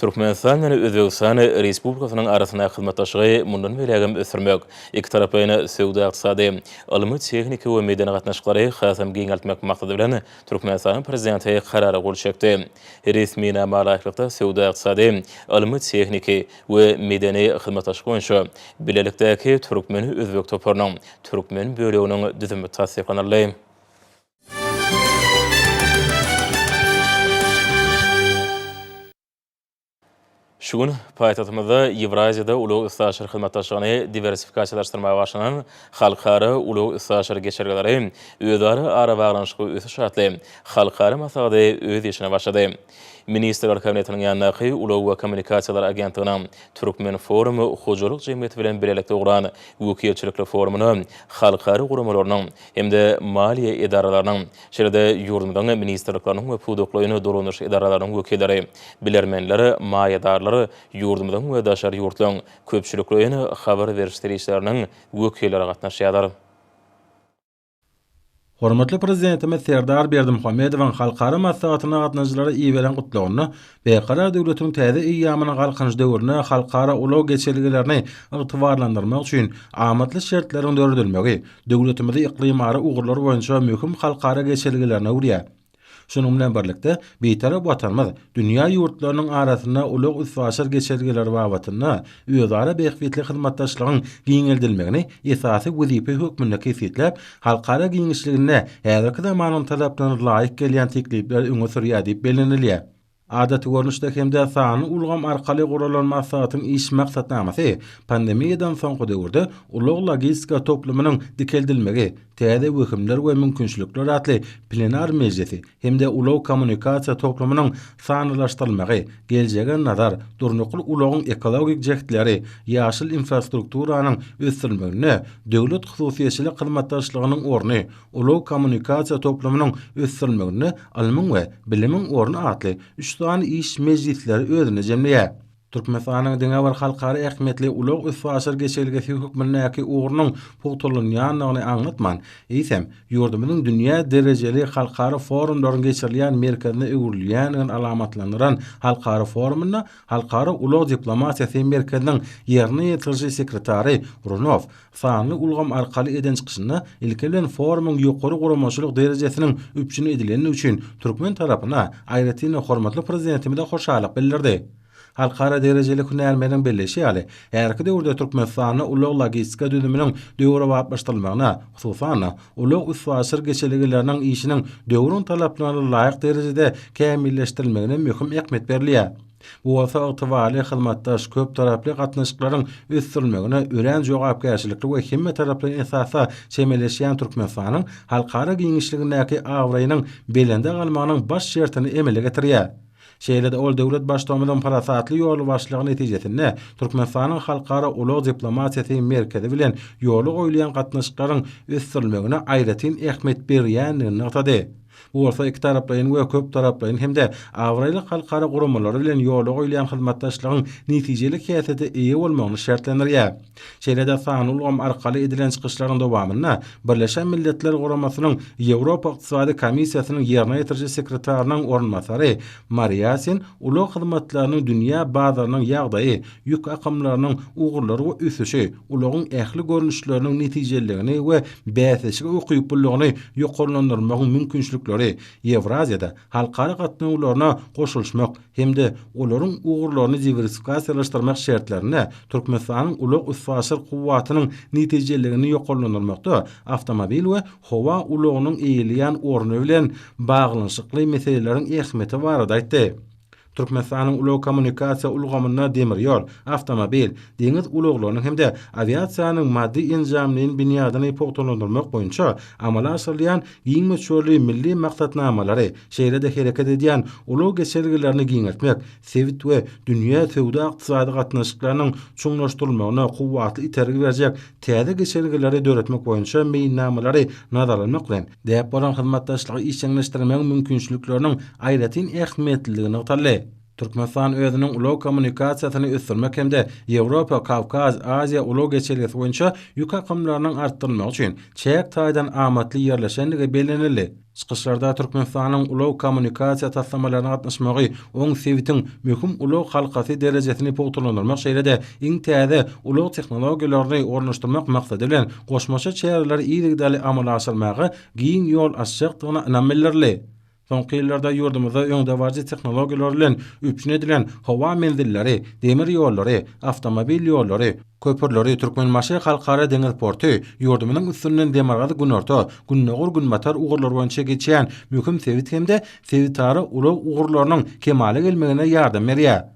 Türkmenistan ve Özbekistan Respublikasynyň arasynda hyzmatdaşlygy mundan belägem ösürmek, iki tarapaýyna söwda ykdysady, alymy tehnika we meýdan gatnaşyklary hasam giňeltmek maksady bilen Türkmenistanyň prezidenti karary gol çekdi. Resmi namalaşykda söwda ykdysady, alymy tehniki we meýdany hyzmatdaşlyk boýunça bilelikdäki türkmen özbek toparynyň türkmen böleginiň düzümi tasdiqlanýar. Şugun paýtagtymyzda Ýewraziýada ulag yssaşyr hyzmatdaşlygyny diversifikasiýalaşdyrmaga başlanan halkara ulag yssaşyr geçergeleri özara ara baglanyşygy ösü şartly halkara masada öz işine başlady. Ministrler Kabinetiniň ýanyňky ulag we kommunikasiýalar agentligining Türkmen forumy hojalyk jemgyýeti bilen birlikde uran wekilçilikli forumuny halkara gurumalarynyň hemde maliýe edaralarynyň, şeýle ýurdumyň ministrliklerining we puduklaryny dolanyş edaralarynyň wekilleri, bilermenleri, maýadarlary, ýurdumyň we daşary ýurtlaryň köpçüliklerini habar berişdirýärleriniň wekilleri gatnaşýarlar. Hormatly prezidentimiz Serdar Berdimuhammedowyň halkara maslahatyna gatnaşjylary iýberen gutlagyny we Kara döwletiň täze ýamyny galkynyş döwrüne halkara ulag geçerligilerini ygtybarlandyrmak üçin amatly şertlerin döredilmegi, döwletimizi iklimary ugurlar boýunça möhüm halkara geçerligilerine urýar. Şunun bilen birlikde beýtarap watanymyz dünýä ýurtlarynyň arasynda ulag yssaşyr geçerligileri babatyna özara beýikli hyzmatdaşlygyň giňeldilmegini esasy wezipe hökmünde kesitläp, halkara giňişligine häzirki zamanyň talaplaryna laýyk gelýän teklipler öňe sürýär diýip belenilýär. Adat görnüşde hemde sany ulgam arkaly guralan maslahatyň iş maksatnamasy pandemiýadan soňky döwürde ulag logistika toplumynyň dikeldilmegi, täze wekimler we mümkinçilikler atly plenar mejlisi hemde ulag kommunikasiýa toplumynyň sanylaşdyrylmagy, geljege nazar, durnukly ulagyň ekologik jektleri, ýaşyl infrastrukturanyň ösdürilmegine, döwlet hususiýetçilik hyzmatdaşlygynyň orny, ulag kommunikasiýa toplumynyň ösdürilmegine, alymyň we bilimiň orny atly iş meclisleri özüne jemleýär. Türkmenistanyň diňe bir halkara ähmiýetli ulag yssaşyr geçerligisi hökmündäki ugrunyň pugtulunýanlygyny aňlatman. Eýsem, ýurdumynyň dünýä derejeli halkara forumlaryň geçirilýän merkezine öwürilýän alamatlandyran halkara forumuna halkara ulag diplomatiýasy merkeziniň ýerine ýetirji sekretary Runov sanly ulgam arkaly eden çykyşyna ilkelen forumyň ýokary guramaçylyk derejesiniň üpçüni edileni üçin Türkmen tarapyna aýratyny hormatly prezidentimizde hoşalyk bildirdi. Halkara derejeli hünärmeniň belleşi ýaly härki döwürde Türkmenistanyň ulag logistika düzüminiň döwre wagtlaşdyrylmagyna, hususan ulag yssaşyr geçerligileriniň işiniň döwrün talaplaryna laýyk derejede kämilleşdirilmegine möhüm ähmiýet berilýär. Bu wasa ygtybarly hyzmatdaş köp taraply gatnaşyklaryň ösdürilmegine ören jogapkärçilikli we hemme taraply esasa çemeleşýän Türkmenistanyň halkara giňişligindäki awraýynyň belende galmagynyň baş şertini emele getirýär. Şeýle-de ol döwlet başlamynyň parasatly ýoly başlygy netijesinde Türkmenistanyň halkara ulag diplomatiýasy merkezi bilen ýoly goýulýan gatnaşyklaryň ösdürilmegine aýratyn ähmiýet berýändigini ňaňatdy. Bu bolsa iki taraplaryň we köp taraplaryň hemde awraýly halkara gurumlary bilen ýoly goýulýan hyzmatdaşlygyň netijeli käsete eýe bolmagyny şertlendirýär. Şeýle-de sany ulgam arkaly edilen çykyşlaryň dowamyna Birleşen Milletler Guramasynyň Ýewropa Ykdysady Komissiýasynyň ýerine ýetirji sekretarinyň ornmasary Mariasin ulag hyzmatlarynyň dünýä bazarynyň ýagdaýy, ýük akymlarynyň ugurlary we üsüşi, ulagyň ähli görnüşleriniň netijeligini we bäsişigi okyp bulagyny ýokarlandyrmagyň mümkinçilikleri Ýewraziýada halkara gatnaşyklaryna goşulmak hemde olaryň ugurlaryny diversifikasiýalaşdyrmak şertlerine Türkmenistanyň ulag yssaşyr kuwwatynyň netijeligini ýokarlandyrmakda awtomobil we howa ulagynyň eýilýän orny bilen baglanyşykly meseleleriň ähmiýeti barada aýtdy. Türkmenistanyň ulag kommunikasiýa ulgamyna demir ýol, awtomobil, deňiz ulaglarynyň hemde aviasiýanyň maddi enjamlaryny binýadyny pogtalandyrmak boýunça amala asyrylýan iň meçhurly milli maksatnamalary, şeýle-de hereket edýän ulag geçerligilerini giňeltmek, sewit we dünýä söwda ykdysady gatnaşyklarynyň çuňlaşdyrylmagyna kuwwatly itergi berjek täze geçerligileri döretmek boýunça meýilnamalary nazara almak bilen däp bolan hyzmatdaşlygy işleňleşdirmek mümkinçilikleriniň aýratyn ähmiýetliligini ýaňatdy. Türkmenistan özünün ulo kommunikasiýasyny ösdürmek hemde Ýewropa, Kawkaz, Aziýa ulo geçerligi boýunça ýük akymlarynyň artdyrylmagy üçin çäk taýdan amatly ýerleşenligi bellenildi. Çykyşlarda Türkmenistanyň ulo kommunikasiýa taslamalaryna gatnaşmagy oň sewitin möhüm ulo halkasy derejesini pogturlandyrmak şeýlede iň täze ulo tehnologiýalaryny ornaşdyrmak maksady bilen goşmaça çäreleri ýygydaly amala aşyrmagy giň ýol açjakdygyna inanmalylar. Soňky ýyllarda ýurdumyzda öňde barjy tehnologiýalar bilen üpjün edilen hawa menzilleri, demir ýollary, awtomobil ýollary, köpürleri, Türkmenmaşy halkara deňiz porty, ýurdumynyň üstünden demirgaly günorta, günnegur günmatar ugurlar boýunça geçýän möhüm sewit hemde sewitary ulo ugurlarynyň kemale gelmegine ýardam berýär.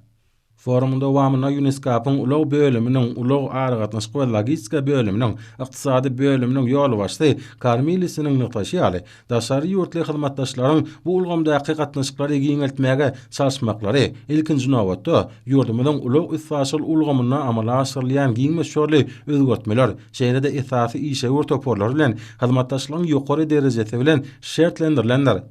Forumda wamyna UNESCO-pyň ulug bölüminiň ulug aragatnaşyk we logistika bölüminiň ykdysady bölüminiň ýol başçy Karmilisiniň nuktaşy daşary ýurtly hyzmatdaşlaryň bu ulgamdaky gatnaşyklary giňeltmäge çalışmaklary ilkinji nowatda ýurdumynyň ulug üsfaşyl ulgamyna amala aşyrylýan giň meşhurly özgertmeler şeýlede esasy işe ýurtoporlar bilen hyzmatdaşlygyň ýokary derejesi bilen şertlendirilenler.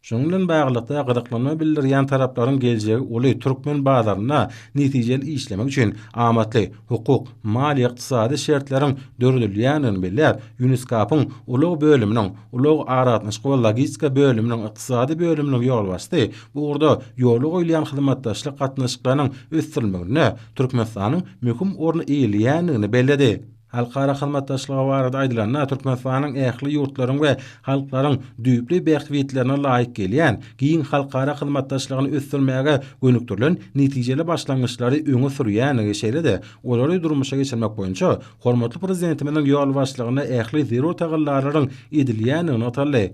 Şoň bilen baglykda gyzyklanma bildirýän taraplaryň geljegi uly türkmen bazaryna netijeli işlemek üçin amatly hukuk, mali ykdysady şertleriň döredilýänini bilýär. UNESCO-pyň ulug bölüminiň ulug aragatnaşyk we logistika bölüminiň ykdysady bölüminiň ýol başçy bu urda ýoly goýulan hyzmatdaşlyk gatnaşyklarynyň ösdirilmegine Türkmenistanyň möhüm orny eýilýänini belledi. Halkara hyzmatdaşlyga barada aýdylanlar Türkmenistanyň ähli ýurtlaryň we halklaryň düýpli bähwitlerine laýyk gelýän giň halkara hyzmatdaşlygyny ösdürmäge gönükdirilen netijeli başlangyçlary öňe sürýänligi şeýlede olary durmuşa geçirmek boýunça hormatly prezidentimiň ýol başlygyna ähli zero tagallalaryň edilýänini ataldy.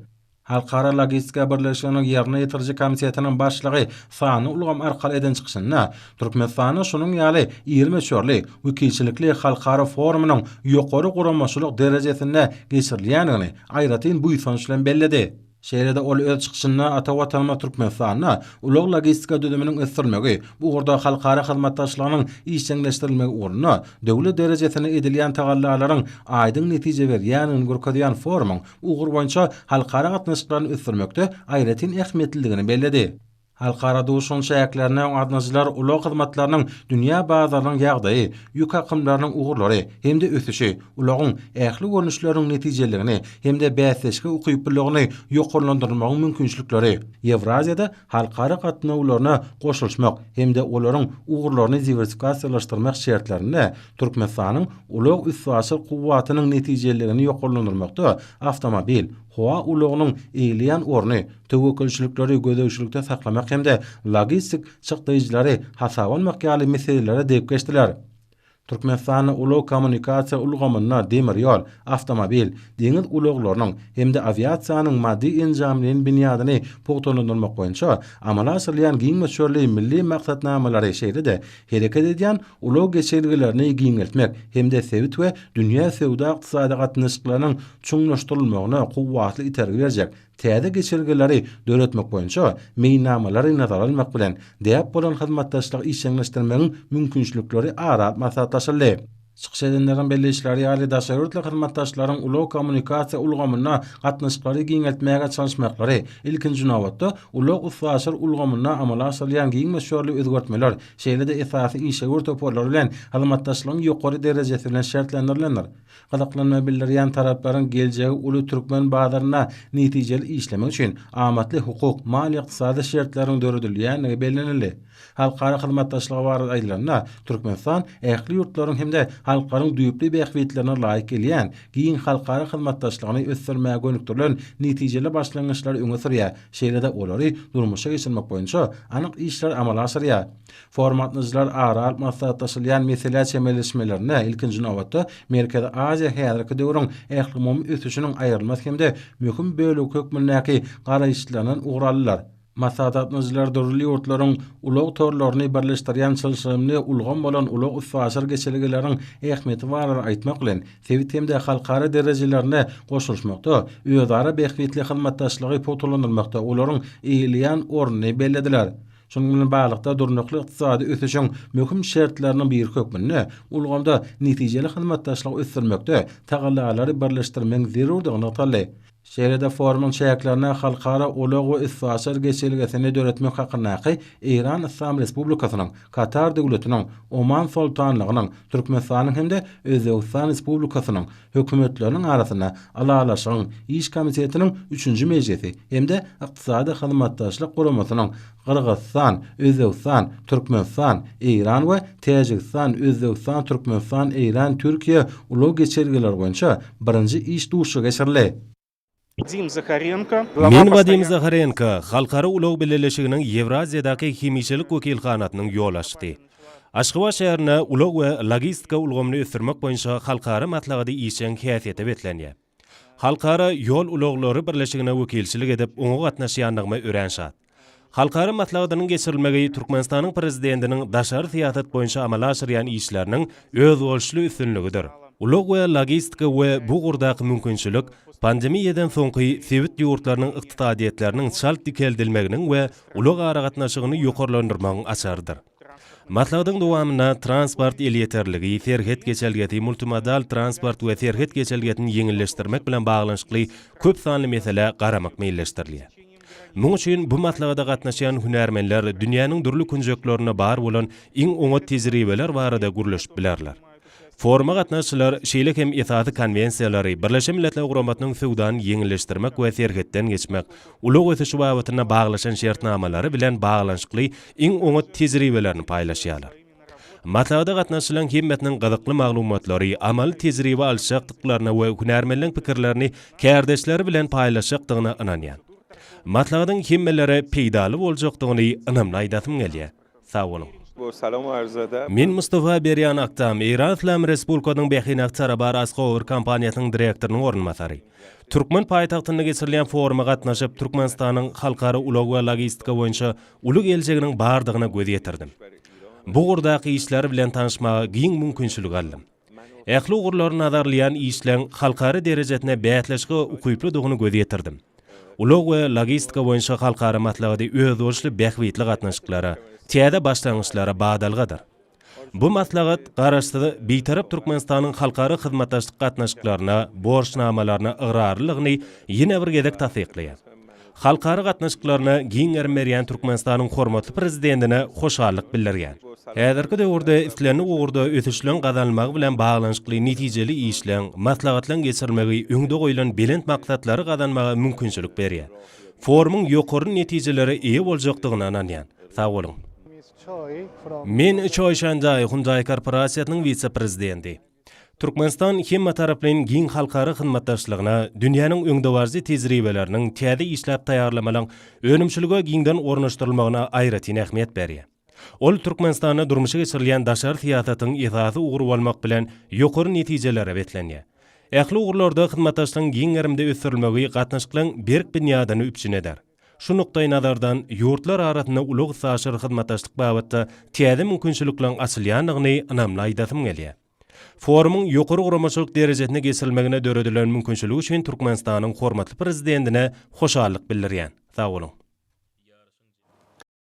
Halkara logistika birleşiginiň ýerine ýetirji komissiyanyň başlygy Sany Ulgam arkaly eden çykyşynda Türkmenistanyň şonuň ýaly 20 şörli wekilçilikli halkara forumynyň ýokary guramaçylyk derejesinde geçirilýänini aýratyn bu ýysançlan belledi. Şeýlede ol öz çykyşynda Ata-Watanma Türkmenistanyna ulug logistika düzüminiň ösdürmegi, bu urda halkara hyzmatdaşlygynyň işçileşdirilmegi uruna döwlet derejesine edilýän tagallalaryň aýdyň netije berýänini görkezýän forumyň ugur boýunça halkara gatnaşyklaryny ösdürmekde aýratyn ähmiýetliligini belledi. Halkara duşun şäherlerine gatnaşyjylar ulug hyzmatlarynyň dünýä bazarynyň ýagdaýy, ýük akymlarynyň ugurlary hemde ösüşi, ulagyň ähli görnüşläriniň netijelegini hemde bäsleşge ukyplygyny ýokarlandyrmagyň mümkinçilikleri, Ýewraziýada halkara gatnawlaryna goşulmak hemde olaryň ugurlaryny diversifikasiýalaşdyrmak şertlerini Türkmenistanyň ulug üsfaşyl kuwwatynyň netijelegini ýokarlandyrmakda awtomobil, hawa ulugynyň eýilýän orny, tewekkelçilikleri gözegçilikde saklamak hemde logistik çykdyjlary hasaba almak ýaly meselelere dep geçdiler. Türkmenistanyň ulug kommunikasiýa ulgamyna demir ýol, awtomobil, deňiz uluglarynyň hemde aviasiýanyň maddi enjamlarynyň binýadyny pogturlandyrmak boýunça amala aşyrylýan giň meşhurly milli maksatnamalary şeýlede hereket edýän ulug geçerligilerini giňeltmek hemde sewit we dünýä sewda ykdysady gatnaşyklarynyň çuňlaşdyrylmagyna kuwwatly itergi berjek. Täze geçerlileri döretmek boýunça meýnamalary nazara almak bilen däp bolan hyzmatdaşlyk işçileşdirmegiň mümkinçilikleri arat maslahatlaşyldy. Çykyş edenleriň belleşleri ýaly daşary ýurtly hyzmatdaşlaryň ulug kommunikasiýa ulgamyna gatnaşyklary giňeltmäge çalışmaklary ilkinji nowatda ulug üsfaşyl ulgamyna amala aşyrylýan giň meşhurly özgertmeler şeýlede esasy işe ýurtoporlary bilen hyzmatdaşlygyň ýokary derejesi bilen şertlendirilenler. Gyzyklanma bildirýän taraplaryň geljegi uly türkmen bazaryna netijeli işlemek üçin amatly hukuk, mali ykdysady şertleriň döredilýänligi bellenildi. Halkara hyzmatdaşlyga barada aýdylanlar Türkmenistan ähli ýurtlaryň hemde halklaryň düýpli bähwitlerine laýyk gelýän giň halkara hyzmatdaşlygyny ösdürmäge gönükdirilen netijeli başlangyçlary öňe sürýär. Şeýlede olary durmuşa geçirmek boýunça anyk işler amala aşyrýar. Formatnyjylar ara maslahatlaşylýan mesele çemberleşmelerine ilkinji nowatda Merkezi Aziýa häzirki döwrüň ähli umumy ösüşiniň aýrylmaz hemde möhüm bölegi hökmündäki garaýşlarynyň ugrallar. Maslahatnyjylar dörli ýurtlaryň ulug torlaryny birleşdirýän çylşymly ulgam bolan ulug üsfaşyl geçerligileriň ähmiýeti barada aýtmak bilen sewit hemde halkara derejelerine goşulmakda, öýdara bähwitli hyzmatdaşlygy pogturlandyrmakda olaryň eýilýän orny bellediler. Şonuň bilen baglykda durnukly ykdysady ösüşiň möhüm şertleriniň bir hökmünde ulgamda netijeli hyzmatdaşlyk ösdürmekde tagallalary birleşdirmek zerurdygyny ataldy. Şeýle-de forumun çäklerine halkara ulug we issaşar geçilgesini döretmek hakyndaky İran İslam Respublikasynyň, Katar döwletiniň, Oman Sultanlygynyň, Türkmenistanyň hemde Özbegistan Respublikasynyň hökümetleriniň arasyna alalaşygyň iş komitetiniň 3-nji mejlisi hemde ykdysady hyzmatdaşlyk guramasynyň Kyrgyzstan, Özbegistan, Türkmenistan, İran we Täjikistan, Özbegistan, Türkmenistan, İran, Türkiýe ulug geçirgeler boýunça birinji iş duşy geçirildi. Men Vadim Zakharenko, Halkara Ulug Birleşiginiň Ýewraziýadaky himiçilik wekilhanatynyň ýol açdy. Aşgabat şäherine ulug we logistika ulgamyny ösürmek boýunça halkara matlagady işen häsiýeti betlenýär. Halkara ýol uluglary birleşigine wekilçilik edip oňa gatnaşýanlygymy öýrenşat. Halkara matlagadynyň geçirilmegi Türkmenistanyň prezidentiniň daşary siýasat boýunça amala aşyrýan işleriniň öz bolşly üstünligidir. Ulug we logistika we bu gurdaky mümkinçilik pandemiýadan soňky sewit ýurtlarynyň ykdysadiýetleriniň çalt dikeldilmeginiň we ulug aragatnaşygyny ýokarlandyrmagyň açardyr. Matlagadyň dowamyna transport elýeterligi, serhet geçelgeti, multimodal transport we serhet geçelgetini ýeňilleşdirmek bilen baglanyşykly köp sanly mesele garamak meýilleşdirilýär. Muň üçin bu matlagada gatnaşýan hünärmenler dünýäniň durly künjeklerine bar bolan iň oňa tejribeler barada gürleşip bilerler. Foruma gatnaşylar şeýle hem ýetaty konwensiýalary, Birleşen Milletler Guramatynyň sowdany ýeňilleşdirmek we serhetden geçmek, ulug ösüşi babatyna baglaşan şertnamalary bilen baglanyşykly iň oňa tejribelerini paýlaşýarlar. Matlagada gatnaşylan hemmetiniň gyzykly maglumatlary, amal tejribe alşakdyklaryna we hünärmenliň pikirlerini kärdeşleri bilen paýlaşykdygyna ynanýar. Matlagadyň hemmelere peýdaly boljakdygyny ynamly aýdasym gelýär. Sag bolun. Men Mustafa Beryan Aktam, İran İslam Respublikasynyň Behinak Çarabar Askower kompaniýasynyň direktorynyň ornmasary. Türkmen paýtagtyna geçirilýän foruma gatnaşyp Türkmenistanyň halkara ulug we logistika boýunça ulug geljeginiň bardygyna göz ýetirdim. Bu gurdaky işler bilen tanyşmaga giň mümkinçilik aldym. Ähli ugurlaryny nazarlayan işleň halkara derejetine bätleşigi ukyply dugyny göz ýetirdim. Ulug we logistika boýunça halkara matlagady öz bolşly bähwitli gatnaşyklary, täze başlangyçlara badalgadyr. Bu maslahat garaşdy beýtarap Türkmenistanyň halkara hyzmatdaşlyk gatnaşyklaryna, borçnamalaryna ıgrarlygyny ýene bir gedek tasdikleýär. Halkara gatnaşyklaryna giň ermerýän Türkmenistanyň hormatly prezidentine hoşallyk bildirýär. Häzirki döwürde islerini ugurda ösüşlen gazanmak bilen baglanyşykly netijeli işleň, maslahatlaryň geçirilmegi öňde goýulan belent maksatlary gazanmaga mümkinçilik berýär. Forumyň ýokary netijeleri eýe boljakdygyna ynanýar. Sag bolun. Men Choy Shanjay Hyundai korporasiýasynyň vice-prezidenti. Türkmenistan hemme taraplyň giň halkara hyzmatdaşlygyna, dünýäniň öňde barjy tejribeleriniň täze işläp taýýarlamalaryň önümçilige giňden ornaşdyrylmagyna aýratyn ähmiýet berýär. Ol Türkmenistana durmuşa geçirilýän daşary siýasatyň esasy ugry bolmak bilen ýokary netijelere betlenýär. Ähli ugurlarda hyzmatdaşlygyň giň erimde ösürilmegi gatnaşyklaryň berk binýadan üpçün eder. Şu nukdaý nazardan ýurtlar arasyna ulug saşyr hyzmatdaşlyk babatda täze mümkinçiliklaryň açylýanlygyny ynamly aýdasym gelýär. Forumyň ýokary guramaçylyk derejetine geçirilmegine döredilen mümkinçiligi üçin Türkmenistanyň hormatly prezidentine hoşallyk bildirýän. Sag bolun.